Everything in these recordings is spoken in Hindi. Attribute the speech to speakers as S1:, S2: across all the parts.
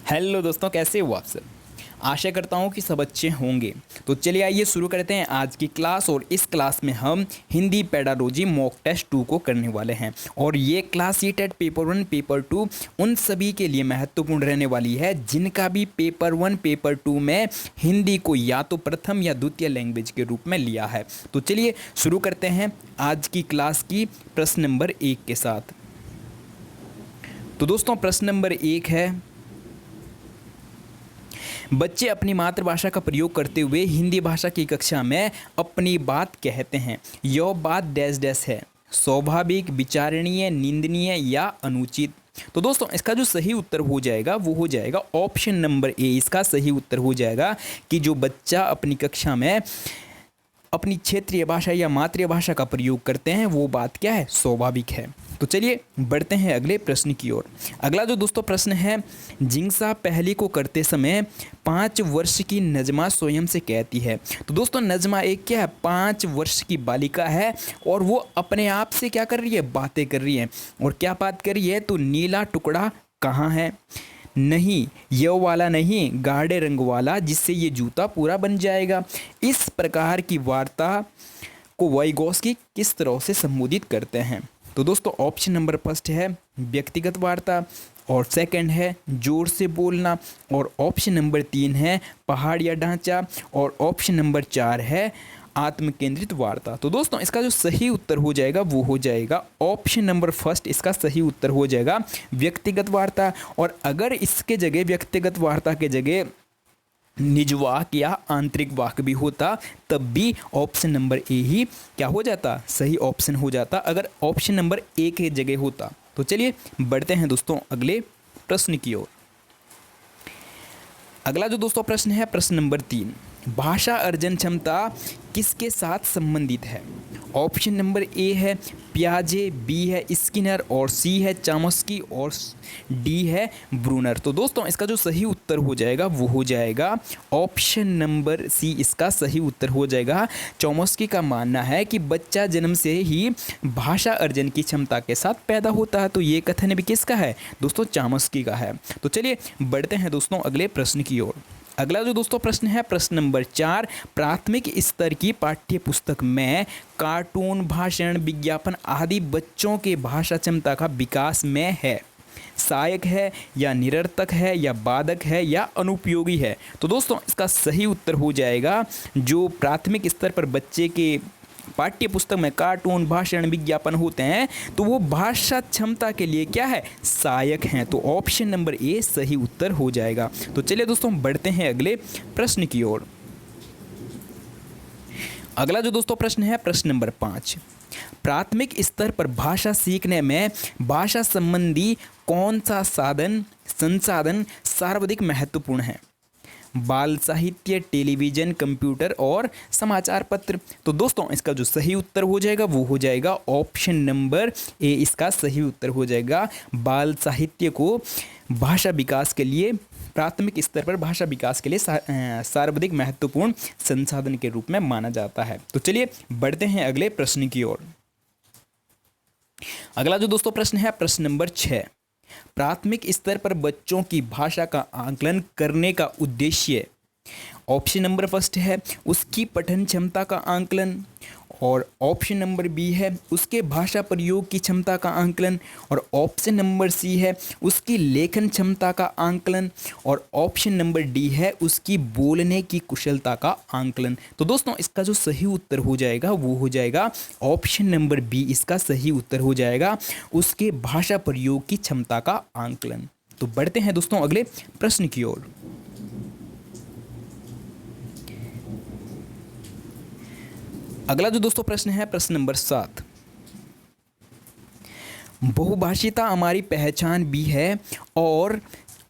S1: हेलो दोस्तों, कैसे हो आप सब। आशा करता हूँ कि सब अच्छे होंगे। तो चलिए आइए शुरू करते हैं आज की क्लास। और इस क्लास में हम हिंदी पेडागोजी मॉक टेस्ट 2 को करने वाले हैं। और ये क्लास ये टेट पेपर 1 पेपर 2 उन सभी के लिए महत्वपूर्ण रहने वाली है जिनका भी पेपर 1 पेपर 2 में हिंदी को या तो प्रथम या द्वितीय लैंग्वेज के रूप में लिया है। तो चलिए शुरू करते हैं आज की क्लास की प्रश्न नंबर 1 के साथ। तो दोस्तों प्रश्न नंबर 1 है, बच्चे अपनी मातृभाषा का प्रयोग करते हुए हिंदी भाषा की कक्षा में अपनी बात कहते हैं। यह बात डैश डैश है, स्वाभाविक, विचारणीय, निंदनीय या अनुचित। तो दोस्तों इसका जो सही उत्तर हो जाएगा वो हो जाएगा ऑप्शन नंबर ए। इसका सही उत्तर हो जाएगा कि जो बच्चा अपनी कक्षा में अपनी क्षेत्रीय भाषा या मातृभाषा का प्रयोग करते हैं वो बात क्या है, स्वाभाविक है। तो चलिए बढ़ते हैं अगले प्रश्न की ओर। अगला जो दोस्तों प्रश्न है, जिंसा पहली को करते समय 5 वर्ष की नजमा स्वयं से कहती है। तो दोस्तों नजमा एक क्या है, 5 वर्ष की बालिका है और वो अपने आप से क्या कर रही है, बातें कर रही है। और क्या बात कर रही है, तो नीला टुकड़ा कहाँ है, नहीं ये वाला नहीं, गाढ़े रंग वाला जिससे ये जूता पूरा बन जाएगा। इस प्रकार की वार्ता को वाइगोस्की किस तरह से संबोधित करते हैं। तो दोस्तों ऑप्शन नंबर फर्स्ट है व्यक्तिगत वार्ता, और सेकंड है जोर से बोलना, और ऑप्शन नंबर 3 है पहाड़ या ढांचा, और ऑप्शन नंबर 4 है आत्मकेंद्रित वार्ता। तो दोस्तों इसका जो सही उत्तर हो जाएगा वो हो जाएगा ऑप्शन नंबर फर्स्ट। इसका सही उत्तर हो जाएगा व्यक्तिगत वार्ता। और अगर इसके जगह व्यक्तिगत वार्ता के जगह निज वाक या आंतरिक वाक भी होता तब भी ऑप्शन नंबर ए ही क्या हो जाता, सही ऑप्शन हो जाता, अगर ऑप्शन नंबर ए के जगह होता। तो चलिए बढ़ते हैं दोस्तों अगले प्रश्न की ओर। अगला जो दोस्तों प्रश्न है प्रश्न नंबर 3, भाषा अर्जन क्षमता किसके साथ संबंधित है। ऑप्शन नंबर ए है पियाजे, बी है स्किनर, और सी है चामस्की, और डी है ब्रूनर। तो दोस्तों इसका जो सही उत्तर हो जाएगा वो हो जाएगा ऑप्शन नंबर सी। इसका सही उत्तर हो जाएगा। चॉम्स्की का मानना है कि बच्चा जन्म से ही भाषा अर्जन की क्षमता के साथ पैदा होता है। तो ये कथन भी किसका है दोस्तों, चॉम्स्की का है। तो चलिए बढ़ते हैं दोस्तों अगले प्रश्न की ओर। अगला जो दोस्तों प्रश्न है प्रश्न नंबर 4, प्राथमिक स्तर की पाठ्य पुस्तक में कार्टून, भाषण, विज्ञापन आदि बच्चों के भाषा क्षमता का विकास में है, सहायक है या निरर्थक है या बाधक है या अनुपयोगी है। तो दोस्तों इसका सही उत्तर हो जाएगा जो प्राथमिक स्तर पर बच्चे के पाठ्य पुस्तक में कार्टून, भाषण, विज्ञापन होते हैं तो वो भाषा क्षमता के लिए क्या है, सहायक हैं। तो ऑप्शन नंबर ए सही उत्तर हो जाएगा। तो चलिए दोस्तों बढ़ते हैं अगले प्रश्न की ओर। अगला जो दोस्तों प्रश्न है प्रश्न नंबर 5, प्राथमिक स्तर पर भाषा सीखने में भाषा संबंधी कौन सा संसाधन सर्वाधिक महत्वपूर्ण है। बाल साहित्य, टेलीविज़न, कंप्यूटर और समाचार पत्र। तो दोस्तों इसका जो सही उत्तर हो जाएगा वो हो जाएगा ऑप्शन नंबर ए। इसका सही उत्तर हो जाएगा बाल साहित्य को भाषा विकास के लिए, प्राथमिक स्तर पर भाषा विकास के लिए सर्वाधिक महत्वपूर्ण संसाधन के रूप में माना जाता है। तो चलिए बढ़ते हैं अगले प्रश्न की ओर। अगला जो दोस्तों प्रश्न है प्रश्न नंबर 6, प्राथमिक स्तर पर बच्चों की भाषा का आकलन करने का उद्देश्य। ऑप्शन नंबर फर्स्ट है उसकी पठन क्षमता का आकलन, और ऑप्शन नंबर बी है उसके भाषा प्रयोग की क्षमता का आकलन, और ऑप्शन नंबर सी है उसकी लेखन क्षमता का आकलन, और ऑप्शन नंबर डी है उसकी बोलने की कुशलता का आकलन। तो दोस्तों इसका जो सही उत्तर हो जाएगा वो हो जाएगा ऑप्शन नंबर बी। इसका सही उत्तर हो जाएगा उसके भाषा प्रयोग की क्षमता का आकलन। तो बढ़ते हैं दोस्तों अगले प्रश्न की ओर। अगला जो दोस्तों प्रश्न है प्रश्न नंबर 7, बहुभाषिता हमारी पहचान भी है और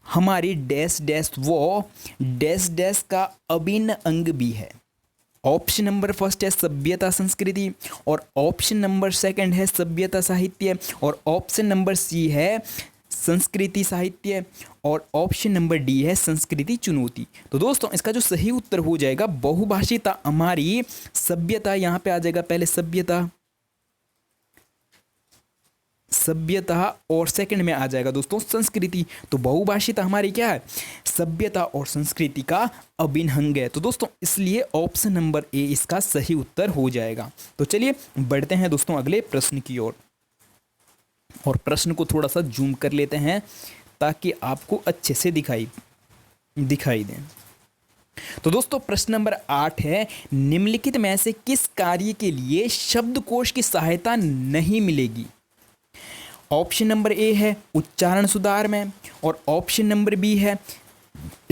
S1: हमारी डैश डैश वो डैश डैश का अभिन्न अंग भी है। ऑप्शन नंबर फर्स्ट है सभ्यता संस्कृति, और ऑप्शन नंबर सेकंड है सभ्यता साहित्य, और ऑप्शन नंबर सी है संस्कृति साहित्य, और ऑप्शन नंबर डी है संस्कृति चुनौती। तो दोस्तों इसका जो सही उत्तर हो जाएगा बहुभाषिता हमारी सभ्यता, यहाँ पे आ जाएगा पहले सभ्यता, सभ्यता और सेकंड में आ जाएगा दोस्तों संस्कृति। तो बहुभाषिता हमारी क्या है, सभ्यता और संस्कृति का अभिन्न अंग है। तो दोस्तों इसलिए ऑप्शन नंबर ए इसका सही उत्तर हो जाएगा। तो चलिए बढ़ते हैं दोस्तों अगले प्रश्न की ओर, और प्रश्न को थोड़ा सा जूम कर लेते हैं ताकि आपको अच्छे से दिखाई दें। तो दोस्तों प्रश्न नंबर 8 है, निम्नलिखित में से किस कार्य के लिए शब्दकोश की सहायता नहीं मिलेगी। ऑप्शन नंबर ए है उच्चारण सुधार में, और ऑप्शन नंबर बी है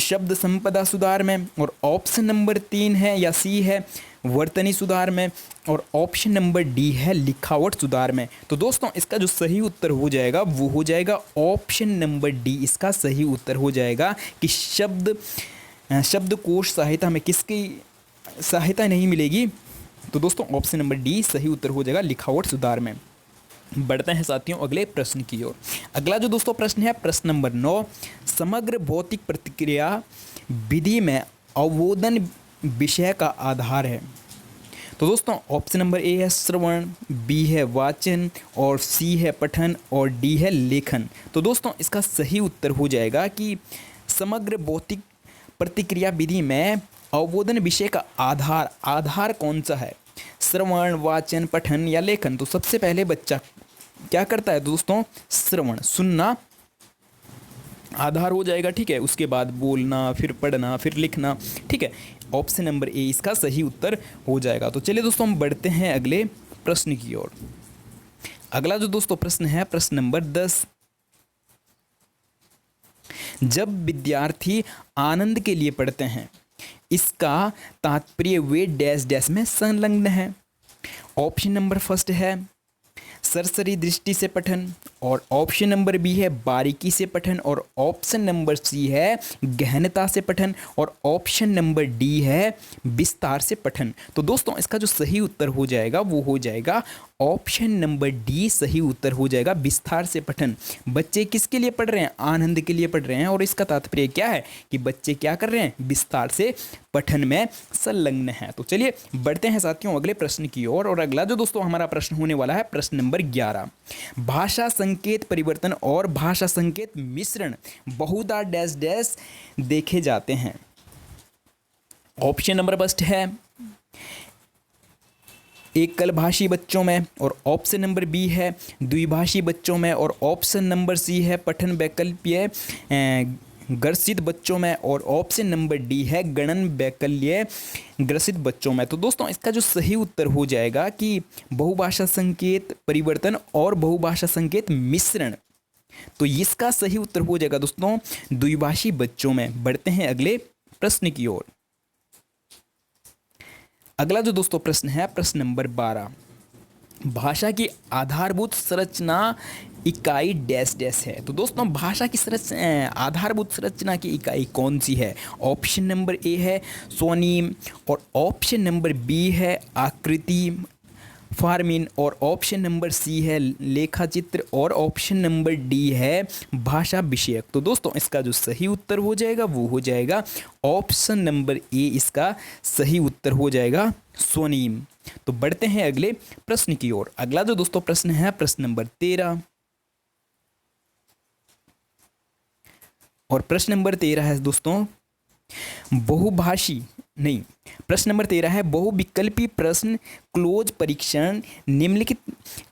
S1: शब्द संपदा सुधार में, और ऑप्शन नंबर 3 है या सी है वर्तनी सुधार में, और ऑप्शन नंबर डी है लिखावट सुधार में। तो दोस्तों इसका जो सही उत्तर हो जाएगा वो हो जाएगा ऑप्शन नंबर डी, इसका सही उत्तर हो जाएगा कि शब्दकोश सहायता में किसकी सहायता नहीं मिलेगी। तो दोस्तों ऑप्शन नंबर डी सही उत्तर हो जाएगा लिखावट सुधार में। बढ़ते हैं साथियों अगले प्रश्न की ओर। अगला जो दोस्तों प्रश्न है प्रश्न नंबर 9, समग्र भौतिक प्रतिक्रिया विधि में अवबोधन विषय का आधार है। तो दोस्तों ऑप्शन नंबर ए है श्रवण, बी है वाचन, और सी है पठन, और डी है लेखन। तो दोस्तों इसका सही उत्तर हो जाएगा कि समग्र भौतिक प्रतिक्रिया विधि में अवबोधन विषय का आधार कौन सा है, श्रवण, वाचन, पठन या लेखन। तो सबसे पहले बच्चा क्या करता है दोस्तों, श्रवण सुनना आधार हो जाएगा, ठीक है, उसके बाद बोलना, फिर पढ़ना, फिर लिखना, ठीक है। ऑप्शन नंबर ए इसका सही उत्तर हो जाएगा। तो चलिए दोस्तों हम बढ़ते हैं अगले प्रश्न की ओर। अगला जो दोस्तों प्रश्न है प्रश्न नंबर 10, जब विद्यार्थी आनंद के लिए पढ़ते हैं इसका तात्पर्य वे डैश डैश में संलग्न है। ऑप्शन नंबर फर्स्ट है सरसरी दृष्टि से पठन, और ऑप्शन नंबर बी है बारीकी से पठन, और ऑप्शन नंबर सी है गहनता से पठन, और ऑप्शन नंबर डी है विस्तार से पठन। तो दोस्तों इसका जो सही उत्तर हो जाएगा वो हो जाएगा ऑप्शन नंबर डी सही उत्तर हो जाएगा विस्तार से पठन। बच्चे किसके लिए पढ़ रहे हैं, आनंद के लिए पढ़ रहे हैं, और इसका तात्पर्य क्या है कि बच्चे क्या कर रहे हैं, विस्तार से पठन में संलग्न है। तो चलिए बढ़ते हैं साथियों अगले प्रश्न की ओर, और अगला जो दोस्तों हमारा प्रश्न होने वाला है प्रश्न नंबर 11, भाषा संकेत परिवर्तन और भाषा संकेत मिश्रण बहुधा डैश डैश देखे जाते हैं। ऑप्शन नंबर फर्स्ट है एकल भाषी बच्चों में, और ऑप्शन नंबर बी है द्विभाषी बच्चों में, और ऑप्शन नंबर सी है पठन वैकल्प्य ग्रसित बच्चों में, और ऑप्शन नंबर डी है गणन वैकल्य ग्रसित बच्चों में। तो दोस्तों इसका जो सही उत्तर हो जाएगा कि बहुभाषा संकेत परिवर्तन और बहुभाषा संकेत मिश्रण। तो इसका सही उत्तर हो जाएगा दोस्तों द्विभाषी बच्चों में। बढ़ते हैं अगले प्रश्न की ओर। अगला जो दोस्तों प्रश्न है प्रश्न नंबर 12, भाषा की आधारभूत संरचना इकाई डैश डैश है। तो दोस्तों भाषा की आधारभूत संरचना की इकाई कौन सी है। ऑप्शन नंबर ए है स्वनिम, और ऑप्शन नंबर बी है आकृति फार्मिन, और ऑप्शन नंबर सी है लेखा चित्र, और ऑप्शन नंबर डी है भाषा विषयक। तो दोस्तों इसका जो सही उत्तर हो जाएगा वो हो जाएगा ऑप्शन नंबर ए, इसका सही उत्तर हो जाएगा स्वनिम। तो बढ़ते हैं अगले प्रश्न की ओर। अगला जो दोस्तों प्रश्न है प्रश्न नंबर 13, और प्रश्न नंबर 13 है दोस्तों बहुभाषी नहीं, प्रश्न नंबर 13 है बहुविकल्पी प्रश्न क्लोज परीक्षण निम्नलिखित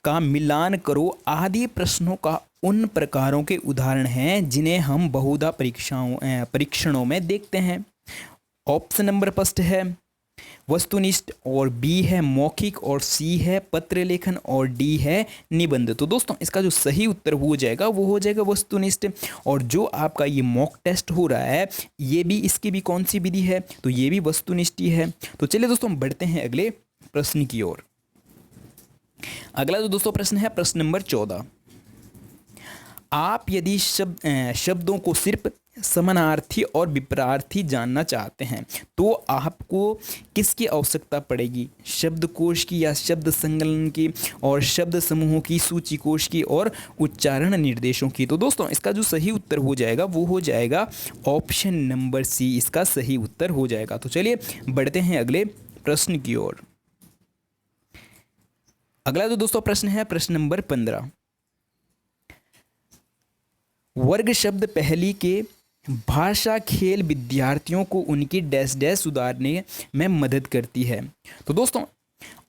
S1: का मिलान करो आदि प्रश्नों का उन प्रकारों के उदाहरण हैं जिन्हें हम बहुधा परीक्षणों में देखते हैं। ऑप्शन नंबर फर्स्ट है वस्तुनिष्ठ, और बी है मौखिक, और सी है पत्र लेखन, और डी है निबंध। तो दोस्तों इसका जो सही उत्तर हो जाएगा वो हो जाएगा वस्तुनिष्ठ। और जो आपका ये मॉक टेस्ट हो रहा है ये भी इसकी भी कौन सी विधि है, तो ये भी वस्तुनिष्ठ ही है। तो चलिए दोस्तों बढ़ते हैं अगले प्रश्न की ओर। अगला जो दोस्तों प्रश्न है प्रश्न नंबर 14, आप यदि शब्दों को सिर्फ समानार्थी और विपरार्थी जानना चाहते हैं तो आपको किसकी आवश्यकता पड़ेगी, शब्दकोश की या शब्द संकलन की, और शब्द समूहों की, सूची कोश की, और उच्चारण निर्देशों की। तो दोस्तों इसका जो सही उत्तर हो जाएगा वो हो जाएगा ऑप्शन नंबर सी, इसका सही उत्तर हो जाएगा। तो चलिए बढ़ते हैं अगले प्रश्न की ओर। अगला जो दोस्तों प्रश्न है प्रश्न नंबर 15, वर्ग शब्द पहली के भाषा खेल विद्यार्थियों को उनकी डैश डैश सुधारने में मदद करती है। तो दोस्तों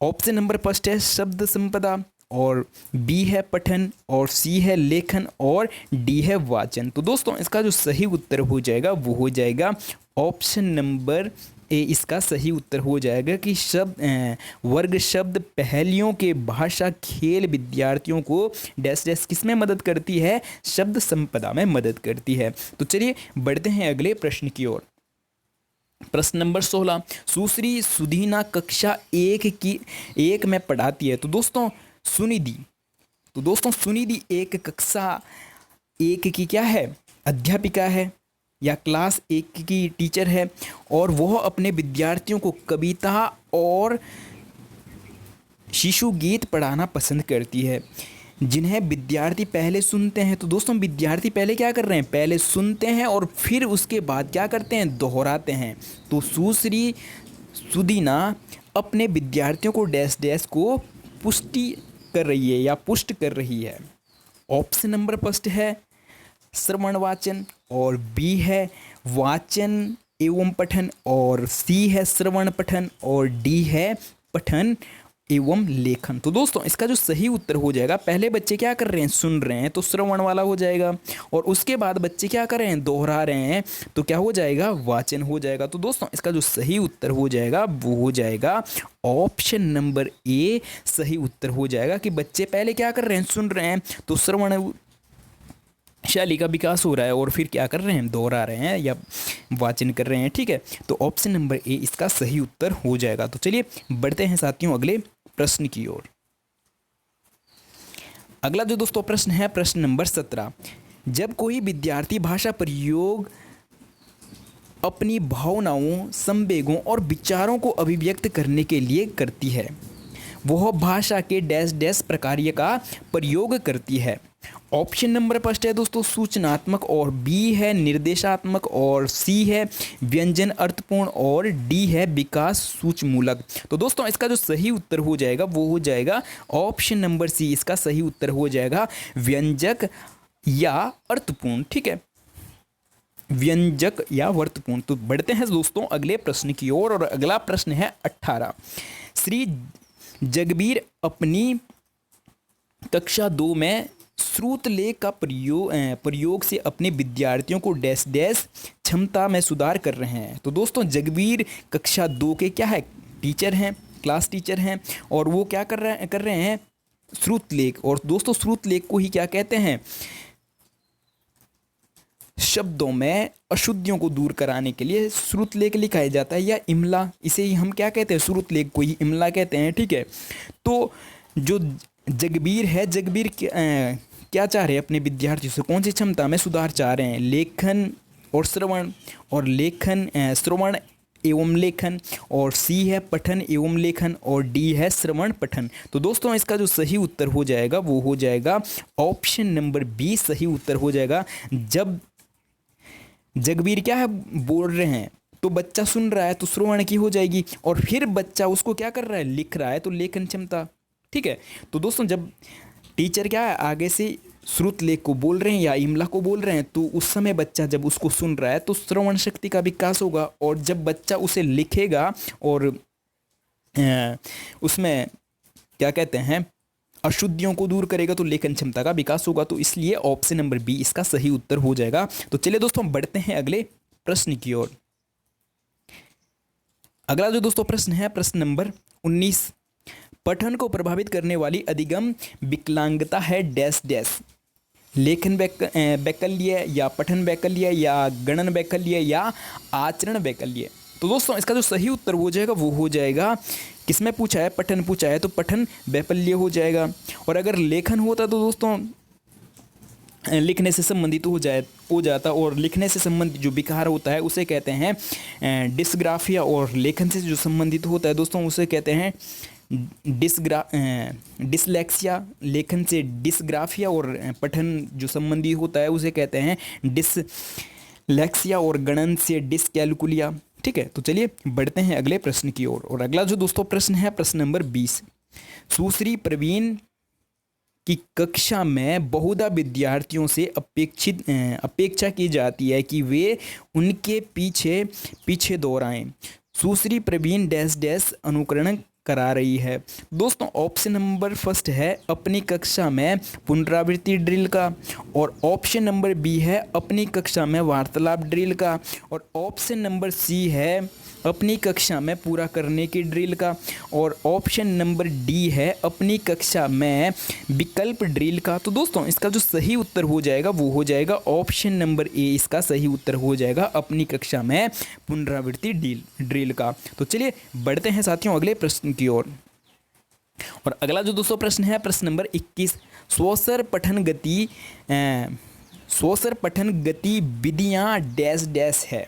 S1: ऑप्शन नंबर फर्स्ट है शब्द संपदा, और बी है पठन, और सी है लेखन, और डी है वाचन। तो दोस्तों इसका जो सही उत्तर हो जाएगा वो हो जाएगा ऑप्शन नंबर ए। इसका सही उत्तर हो जाएगा कि वर्ग शब्द पहेलियों के भाषा खेल विद्यार्थियों को डैश डैश किस में मदद करती है, शब्द संपदा में मदद करती है। तो चलिए बढ़ते हैं अगले प्रश्न की ओर। प्रश्न नंबर 16, सुश्री सुधीना कक्षा एक में पढ़ाती है। तो दोस्तों सुनिधि एक कक्षा एक की क्या है, अध्यापिका है या क्लास एक की टीचर है, और वह अपने विद्यार्थियों को कविता और शिशु गीत पढ़ाना पसंद करती है, जिन्हें विद्यार्थी पहले सुनते हैं। तो दोस्तों विद्यार्थी पहले क्या कर रहे हैं, पहले सुनते हैं और फिर उसके बाद क्या करते हैं, दोहराते हैं। तो सुश्री सुदीना अपने विद्यार्थियों को डैश डैश को पुष्टि कर रही है या पुष्ट कर रही है। ऑप्शन नंबर फर्स्ट है श्रवण वाचन, और बी है वाचन एवं पठन, और सी है श्रवण पठन, और डी है पठन एवं लेखन। तो दोस्तों इसका जो सही उत्तर हो जाएगा, पहले बच्चे क्या कर रहे हैं, सुन रहे हैं, तो श्रवण वाला हो जाएगा, और उसके बाद बच्चे क्या कर रहे हैं, दोहरा रहे हैं, तो क्या हो जाएगा, वाचन हो जाएगा। तो दोस्तों इसका जो सही उत्तर हो जाएगा वो हो जाएगा ऑप्शन नंबर ए सही उत्तर हो जाएगा कि बच्चे पहले क्या कर रहे हैं, सुन रहे हैं, तो श्रवण शैली का विकास हो रहा है, और फिर क्या कर रहे हैं, दोहरा रहे हैं या वाचन कर रहे हैं। ठीक है, तो ऑप्शन नंबर ए इसका सही उत्तर हो जाएगा। तो चलिए बढ़ते हैं साथियों अगले प्रश्न की ओर। अगला जो दोस्तों प्रश्न है प्रश्न नंबर 17, जब कोई विद्यार्थी भाषा प्रयोग अपनी भावनाओं, संवेगों और विचारों को अभिव्यक्त करने के लिए करती है, वह भाषा के डैश डैश प्रकार्य का प्रयोग करती है। ऑप्शन नंबर फर्स्ट है दोस्तों सूचनात्मक, और बी है निर्देशात्मक, और सी है व्यंजन अर्थपूर्ण, और डी है विकास सूचमूलक। तो दोस्तों इसका जो सही उत्तर हो जाएगा वो हो जाएगा ऑप्शन नंबर सी। इसका सही उत्तर हो जाएगा व्यंजक या अर्थपूर्ण। ठीक है, व्यंजक या अर्थपूर्ण। तो बढ़ते हैं दोस्तों अगले प्रश्न की ओर, और अगला प्रश्न है 18। श्री जगबीर अपनी कक्षा 2 में श्रुतलेख का प्रयोग से अपने विद्यार्थियों को डैश डैश क्षमता में सुधार कर रहे हैं। तो दोस्तों जगबीर कक्षा 2 के क्या है, टीचर हैं, क्लास टीचर हैं, और वो क्या कर रहे हैं श्रुतलेख। और दोस्तों श्रुतलेख को ही क्या कहते हैं, शब्दों में अशुद्धियों को दूर कराने के लिए श्रुतलेख लिखा जाता है, या इमला, इसे ही हम क्या कहते हैं, श्रुतलेख को ही इमला कहते हैं। ठीक है, तो जो जगबीर है, जगबीर क्या चाह रहे हैं अपने विद्यार्थियों से, कौन सी क्षमता में सुधार चाह रहे हैं, लेखन और श्रवण, और लेखन श्रवण एवं लेखन, और सी है पठन एवं लेखन, और डी है श्रवण पठन। तो दोस्तों इसका जो सही उत्तर हो जाएगा वो हो जाएगा ऑप्शन नंबर बी सही उत्तर हो जाएगा। जब जगबीर क्या है बोल रहे हैं, तो बच्चा सुन रहा है तो श्रवण की हो जाएगी, और फिर बच्चा उसको क्या कर रहा है, लिख रहा है, तो लेखन क्षमता। ठीक है, तो दोस्तों जब टीचर क्या है आगे से श्रुतलेख को बोल रहे हैं या इमला को बोल रहे हैं, तो उस समय बच्चा जब उसको सुन रहा है तो श्रवण शक्ति का विकास होगा, और जब बच्चा उसे लिखेगा और उसमें क्या कहते हैं अशुद्धियों को दूर करेगा, तो लेखन क्षमता का विकास होगा। तो इसलिए ऑप्शन नंबर बी इसका सही उत्तर हो जाएगा। तो चलिए दोस्तों बढ़ते हैं अगले प्रश्न की ओर। अगला जो दोस्तों प्रश्न है प्रश्न नंबर 19, पठन को प्रभावित करने वाली अधिगम विकलांगता है डैश डैश, लेखन वैकल्य या पठन वैकल्य या गणन वैकल्य या आचरण वैकल्य। तो दोस्तों इसका जो सही उत्तर हो जाएगा वो हो जाएगा, किसमें पूछा है, पठन पूछा है, तो पठन वैकल्य हो जाएगा। और अगर लेखन होता तो दोस्तों लिखने से संबंधित हो जाता, और लिखने से संबंधित जो विकार होता है उसे कहते हैं डिस्ग्राफिया, और लेखन से जो संबंधित होता है दोस्तों उसे कहते हैं डिसलेक्सिया। लेखन से डिस्ग्राफिया, और पठन जो संबंधी होता है उसे कहते हैं डिसलेक्सिया, और गणन से डिसकैलकुलिया। ठीक है, तो चलिए बढ़ते हैं अगले प्रश्न की ओर। और अगला जो दोस्तों प्रश्न है प्रश्न नंबर 20, सुश्री प्रवीण कि कक्षा में बहुधा विद्यार्थियों से अपेक्षा की जाती है कि वे उनके पीछे पीछे दोहराएं। सुश्री प्रवीण डैश डैश अनुकरण करा रही है। दोस्तों ऑप्शन नंबर फर्स्ट है अपनी कक्षा में पुनरावृत्ति ड्रिल का, और ऑप्शन नंबर बी है अपनी कक्षा में वार्तालाप ड्रिल का, और ऑप्शन नंबर सी है अपनी कक्षा में पूरा करने की ड्रिल का, और ऑप्शन नंबर डी है अपनी कक्षा में विकल्प ड्रिल का। तो दोस्तों इसका जो सही उत्तर हो जाएगा वो हो जाएगा ऑप्शन नंबर ए, इसका सही उत्तर हो जाएगा अपनी कक्षा में पुनरावृत्ति ड्रिल का। तो चलिए बढ़ते हैं साथियों अगले प्रश्न की ओर। और अगला जो दोस्तों प्रश्न है प्रश्न नंबर 21, स्वसर पठन गतिविधियाँ डैश डैश है।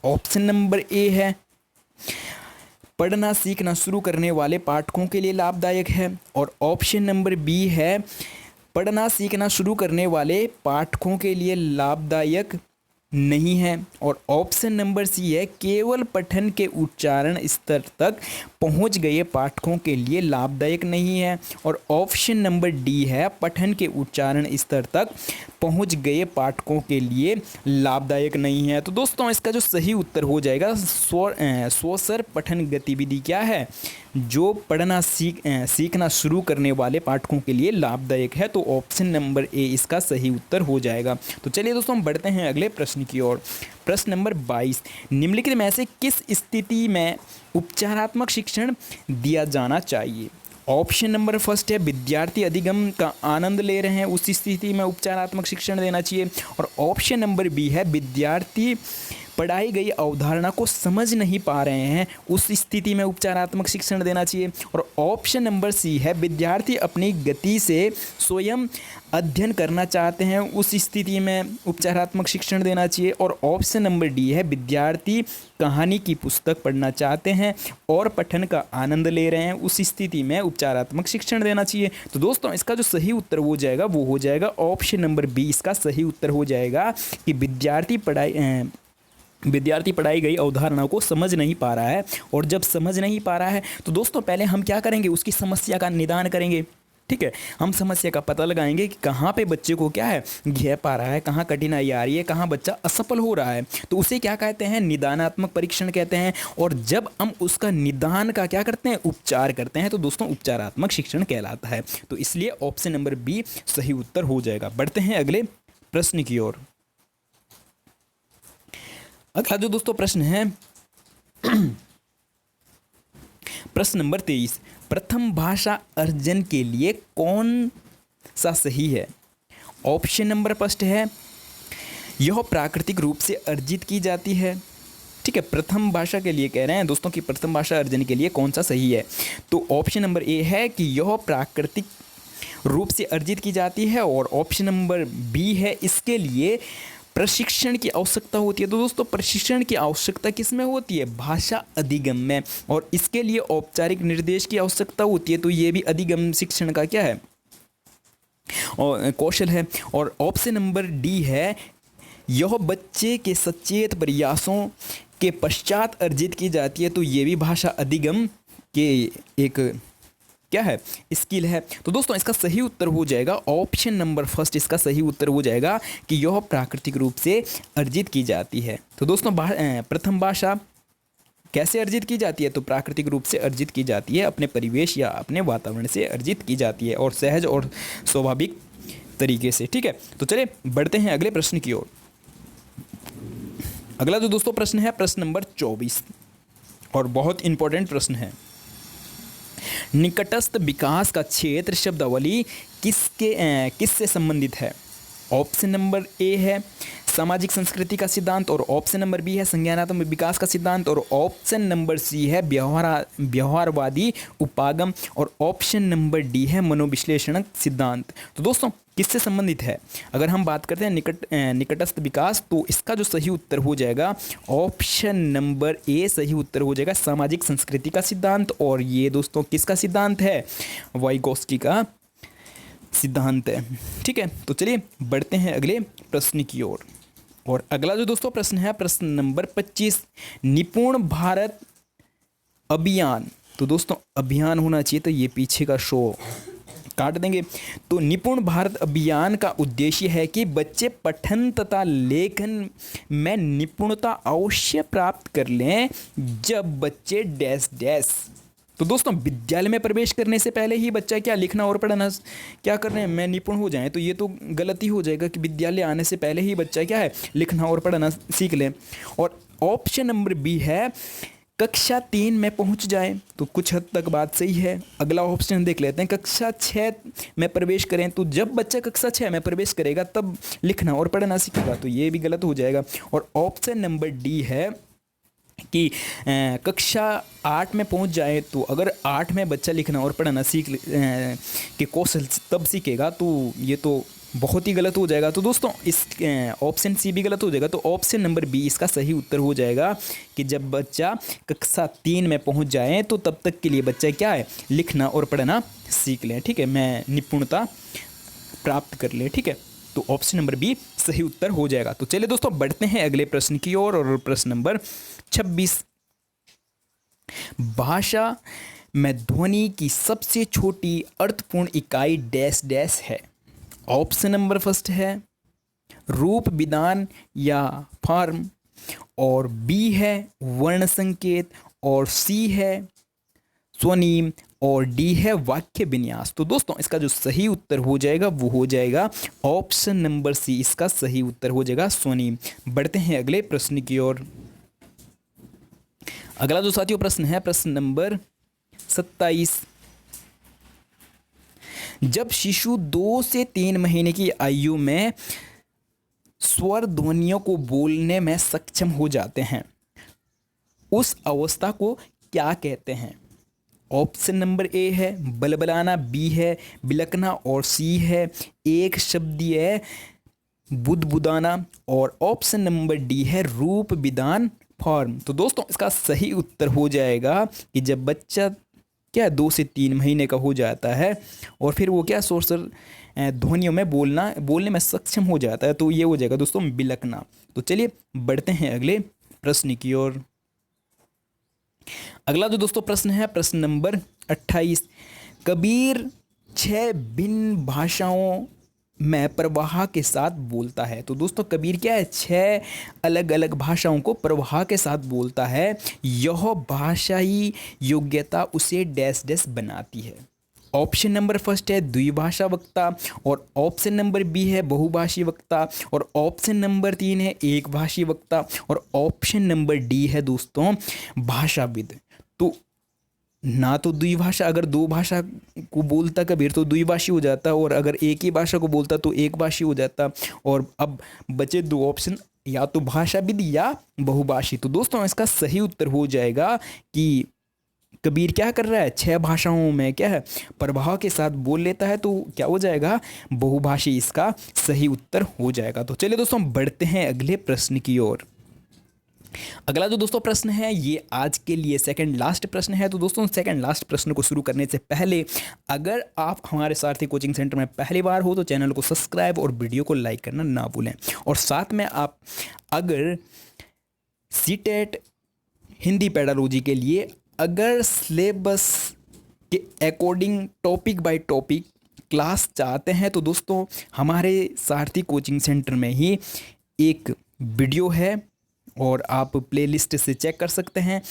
S1: ऑप्शन नंबर ए है पढ़ना सीखना शुरू करने वाले पाठकों के लिए लाभदायक है, और ऑप्शन नंबर बी है पढ़ना सीखना शुरू करने वाले पाठकों के लिए लाभदायक नहीं है, और ऑप्शन नंबर सी है केवल पठन के उच्चारण स्तर तक पहुंच गए पाठकों के लिए लाभदायक नहीं है, और ऑप्शन नंबर डी है पठन के उच्चारण स्तर तक पहुंच गए पाठकों के लिए लाभदायक नहीं है। तो दोस्तों इसका जो सही उत्तर हो जाएगा स्वसर पठन गतिविधि क्या है, जो पढ़ना सीखना शुरू करने वाले पाठकों के लिए लाभदायक है। तो ऑप्शन नंबर ए इसका सही उत्तर हो जाएगा। तो चलिए दोस्तों हम बढ़ते हैं अगले प्रश्न की ओर। प्रश्न नंबर 22, निम्नलिखित में से किस स्थिति में उपचारात्मक शिक्षण दिया जाना चाहिए। ऑप्शन नंबर फर्स्ट है विद्यार्थी अधिगम का आनंद ले रहे हैं उस स्थिति में उपचारात्मक शिक्षण देना चाहिए, और ऑप्शन नंबर बी है विद्यार्थी पढ़ाई गई अवधारणा को समझ नहीं पा रहे हैं उस स्थिति में उपचारात्मक शिक्षण देना चाहिए, और ऑप्शन नंबर सी है विद्यार्थी अपनी गति से स्वयं अध्ययन करना चाहते हैं उस स्थिति में उपचारात्मक शिक्षण देना चाहिए, और ऑप्शन नंबर डी है विद्यार्थी कहानी की पुस्तक पढ़ना चाहते हैं और पठन का आनंद ले रहे हैं उस स्थिति में उपचारात्मक शिक्षण देना चाहिए। तो दोस्तों इसका जो सही उत्तर हो जाएगा वो हो जाएगा ऑप्शन नंबर बी, इसका सही उत्तर हो जाएगा कि विद्यार्थी पढ़ाई गई अवधारणा को समझ नहीं पा रहा है, और जब समझ नहीं पा रहा है तो दोस्तों पहले हम क्या करेंगे उसकी समस्या का निदान करेंगे। ठीक है, हम समस्या का पता लगाएंगे कि कहाँ पे बच्चे को क्या है घे पा रहा है, कहाँ कठिनाई आ रही है, कहाँ बच्चा असफल हो रहा है, तो उसे क्या कहते हैं निदानात्मक परीक्षण कहते हैं। और जब हम उसका निदान का क्या करते हैं उपचार करते हैं तो दोस्तों उपचारात्मक शिक्षण कहलाता है। तो इसलिए ऑप्शन नंबर बी सही उत्तर हो जाएगा। बढ़ते हैं अगले प्रश्न की ओर। अगला जो दोस्तों प्रश्न है प्रश्न नंबर 23, प्रथम भाषा अर्जन के लिए कौन सा सही है। ऑप्शन नंबर फर्स्ट है यह प्राकृतिक रूप से अर्जित की जाती है। ठीक है, प्रथम भाषा के लिए कह रहे हैं दोस्तों कि प्रथम भाषा अर्जन के लिए कौन सा सही है। तो ऑप्शन नंबर ए है कि यह प्राकृतिक रूप से अर्जित की जाती है, और ऑप्शन नंबर बी है इसके लिए प्रशिक्षण की आवश्यकता होती है। तो दोस्तों प्रशिक्षण की आवश्यकता किस में होती है भाषा अधिगम में, और इसके लिए औपचारिक निर्देश की आवश्यकता होती है। तो ये भी अधिगम शिक्षण का क्या है और कौशल है। और ऑप्शन नंबर डी है यह बच्चे के सचेत प्रयासों के पश्चात अर्जित की जाती है। तो ये भी भाषा अधिगम के एक क्या है स्किल है। तो दोस्तों इसका सही उत्तर हो जाएगा ऑप्शन नंबर फर्स्ट, इसका सही उत्तर हो जाएगा कि यह प्राकृतिक रूप से अर्जित की जाती है। तो दोस्तों प्रथम भाषा कैसे अर्जित की जाती है, तो प्राकृतिक रूप से अर्जित की जाती है, अपने परिवेश या अपने वातावरण से अर्जित की जाती है, और सहज और स्वाभाविक तरीके से। ठीक है, तो चलिए बढ़ते हैं अगले प्रश्न की ओर। अगला जो दोस्तों प्रश्न है प्रश्न नंबर 24, और बहुत इंपॉर्टेंट प्रश्न है। निकटस्थ विकास का क्षेत्र शब्दावली किससे संबंधित है। ऑप्शन नंबर ए है सामाजिक संस्कृति का सिद्धांत, और ऑप्शन नंबर बी है संज्ञानात्मक विकास का सिद्धांत, और ऑप्शन नंबर सी है व्यवहारवादी उपागम, और ऑप्शन नंबर डी है मनोविश्लेषण सिद्धांत। तो दोस्तों किससे संबंधित है अगर हम बात करते हैं निकटस्थ विकास, तो इसका जो सही उत्तर हो जाएगा ऑप्शन नंबर ए सही उत्तर हो जाएगा सामाजिक संस्कृति का सिद्धांत। और ये दोस्तों किसका सिद्धांत है वाइगोस्की का सिद्धांत है। ठीक है, तो चलिए बढ़ते हैं अगले प्रश्न की ओर। और अगला जो दोस्तों प्रश्न है प्रश्न नंबर 25, निपुण भारत अभियान। तो दोस्तों अभियान होना चाहिए, तो ये पीछे का शो काट देंगे। तो निपुण भारत अभियान का उद्देश्य है कि बच्चे पठन तथा लेखन में निपुणता अवश्य प्राप्त कर लें जब बच्चे डैश डैश। तो दोस्तों विद्यालय में प्रवेश करने से पहले ही बच्चा क्या लिखना और पढ़ना क्या कर रहे हैं में निपुण हो जाए, तो ये तो गलती हो जाएगा कि विद्यालय आने से पहले ही बच्चा क्या है लिखना और पढ़ना सीख ले। और ऑप्शन नंबर बी है कक्षा 3 में पहुंच जाए, तो कुछ हद तक बात सही है। अगला ऑप्शन देख लेते हैं, कक्षा 6 में प्रवेश करें, तो जब बच्चा कक्षा 6 में प्रवेश करेगा तब लिखना और पढ़ना सीखेगा, तो ये भी गलत हो जाएगा। और ऑप्शन नंबर डी है कि कक्षा 8 में पहुंच जाए, तो अगर 8 में बच्चा लिखना और पढ़ना सीख के कौशल तब सीखेगा, तो ये तो बहुत ही गलत हो जाएगा। तो दोस्तों इस ऑप्शन सी भी गलत हो जाएगा। तो ऑप्शन नंबर बी इसका सही उत्तर हो जाएगा कि जब बच्चा कक्षा 3 में पहुंच जाए तो तब तक के लिए बच्चा क्या है लिखना और पढ़ना सीख लें, ठीक है, मैं निपुणता प्राप्त कर ले, ठीक है। तो ऑप्शन नंबर बी सही उत्तर हो जाएगा। तो चलिए दोस्तों बढ़ते हैं अगले प्रश्न की ओर, और प्रश्न नंबर 26, भाषा में ध्वनि की सबसे छोटी अर्थपूर्ण इकाई डैश डैश है। ऑप्शन नंबर फर्स्ट है रूप विधान या फॉर्म, और बी है वर्ण संकेत, और सी है स्वनिम, और डी है वाक्य विन्यास। तो दोस्तों इसका जो सही उत्तर हो जाएगा वो हो जाएगा ऑप्शन नंबर सी, इसका सही उत्तर हो जाएगा स्वनिम। बढ़ते हैं अगले प्रश्न की ओर। अगला जो साथियों प्रश्न है प्रश्न नंबर 27, जब शिशु 2 से 3 महीने की आयु में स्वर ध्वनियों को बोलने में सक्षम हो जाते हैं उस अवस्था को क्या कहते हैं। ऑप्शन नंबर ए है बलबलाना, बी है बिलकना, और सी है एक शब्दीय बुदबुदाना, और ऑप्शन नंबर डी है रूप विधान फॉर्म। तो दोस्तों इसका सही उत्तर हो जाएगा कि जब बच्चा क्या 2 से 3 महीने का हो जाता है और फिर वो क्या स्वर ध्वनियों में बोलने में सक्षम हो जाता है, तो ये हो जाएगा दोस्तों बिलकना। तो चलिए बढ़ते हैं अगले प्रश्न की ओर। अगला जो दोस्तों प्रश्न है प्रश्न नंबर 28, कबीर 6 भिन्न भाषाओं में प्रवाह के साथ बोलता है। तो दोस्तों कबीर क्या है 6 अलग अलग भाषाओं को प्रवाह के साथ बोलता है। यह भाषाई योग्यता उसे डैश डैश बनाती है। ऑप्शन नंबर फर्स्ट है द्विभाषा वक्ता, और ऑप्शन नंबर बी है बहुभाषी वक्ता, और ऑप्शन नंबर 3 है एक भाषी वक्ता, और ऑप्शन नंबर डी है दोस्तों भाषाविद। तो ना तो द्विभाषा, अगर 2 भाषा को बोलता कबीर तो द्विभाषी हो जाता, और अगर एक ही भाषा को बोलता तो एक भाषी हो जाता, और अब बचे 2 ऑप्शन, या तो भाषाविद या बहुभाषी। तो दोस्तों इसका सही उत्तर हो जाएगा कि कबीर क्या कर रहा है 6 भाषाओं में क्या है प्रवाह के साथ बोल लेता है, तो क्या हो जाएगा बहुभाषी, इसका सही उत्तर हो जाएगा। तो चलिए दोस्तों बढ़ते हैं अगले प्रश्न की ओर। अगला जो दोस्तों प्रश्न है ये आज के लिए सेकंड लास्ट प्रश्न है। तो दोस्तों सेकंड लास्ट प्रश्न को शुरू करने से पहले अगर आप हमारे सारथी कोचिंग सेंटर में पहली बार हो तो चैनल को सब्सक्राइब और वीडियो को लाइक करना ना भूलें, और साथ में आप अगर सीटेट हिंदी पेडालॉजी के लिए अगर सिलेबस के according topic by topic class चाहते हैं तो दोस्तों हमारे सारथी कोचिंग सेंटर में ही एक वीडियो है, और आप प्लेलिस्ट से चेक कर सकते हैं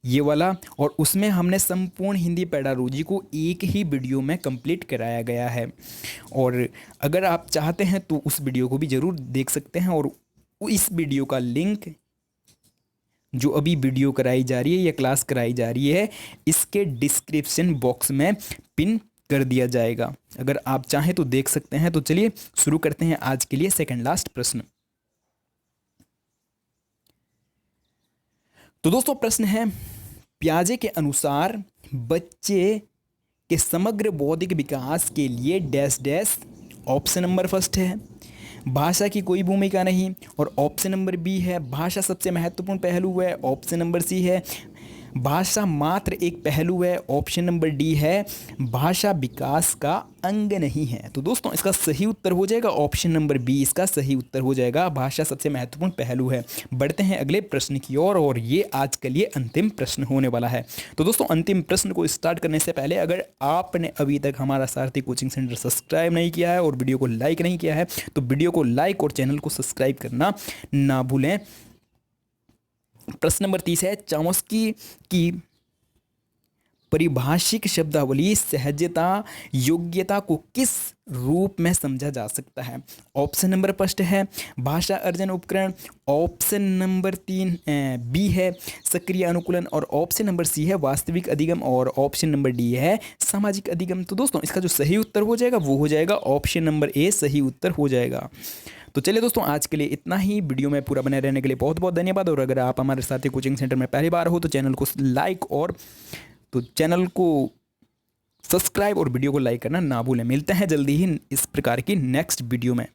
S1: ये वाला, और उसमें हमने संपूर्ण हिंदी पेडालॉजी को एक ही वीडियो में कंप्लीट कराया गया है। और अगर आप चाहते हैं तो उस वीडियो को भी ज़रूर देख सकते हैं, और इस वीडियो का लिंक जो अभी वीडियो कराई जा रही है या क्लास कराई जा रही है इसके डिस्क्रिप्शन बॉक्स में पिन कर दिया जाएगा, अगर आप चाहें तो देख सकते हैं। तो चलिए शुरू करते हैं आज के लिए सेकंड लास्ट प्रश्न। तो दोस्तों प्रश्न है पियाजे के अनुसार बच्चे के समग्र बौद्धिक विकास के लिए dash dash. Option number first है भाषा की कोई भूमिका नहीं, और ऑप्शन नंबर बी है भाषा सबसे महत्वपूर्ण पहलू है, ऑप्शन नंबर सी है भाषा मात्र एक पहलू है। ऑप्शन नंबर डी है भाषा विकास का अंग नहीं है। तो दोस्तों इसका सही उत्तर हो जाएगा ऑप्शन नंबर बी, इसका सही उत्तर हो जाएगा भाषा सबसे महत्वपूर्ण पहलू है। बढ़ते हैं अगले प्रश्न की ओर और ये आज के लिए अंतिम प्रश्न होने वाला है। तो दोस्तों अंतिम प्रश्न को स्टार्ट करने से पहले अगर आपने अभी तक हमारा सारथी कोचिंग सेंटर सब्सक्राइब नहीं किया है और वीडियो को लाइक नहीं किया है तो वीडियो को लाइक और चैनल को सब्सक्राइब करना ना भूलें। प्रश्न नंबर 30 है चॉम्स्की की परिभाषिक शब्दावली सहजता योग्यता को किस रूप में समझा जा सकता है। ऑप्शन नंबर फर्स्ट है भाषा अर्जन उपकरण, ऑप्शन नंबर 3 बी है सक्रिय अनुकूलन और ऑप्शन नंबर सी है वास्तविक अधिगम और ऑप्शन नंबर डी है सामाजिक अधिगम। तो दोस्तों इसका जो सही उत्तर हो जाएगा वो हो जाएगा ऑप्शन नंबर ए, सही उत्तर हो जाएगा। तो चलिए दोस्तों आज के लिए इतना ही। वीडियो में पूरा बने रहने के लिए बहुत बहुत धन्यवाद। और अगर आप हमारे साथी कोचिंग सेंटर में पहली बार हो तो चैनल को लाइक और चैनल को सब्सक्राइब और वीडियो को लाइक करना ना भूलें। मिलते हैं जल्दी ही इस प्रकार की नेक्स्ट वीडियो में।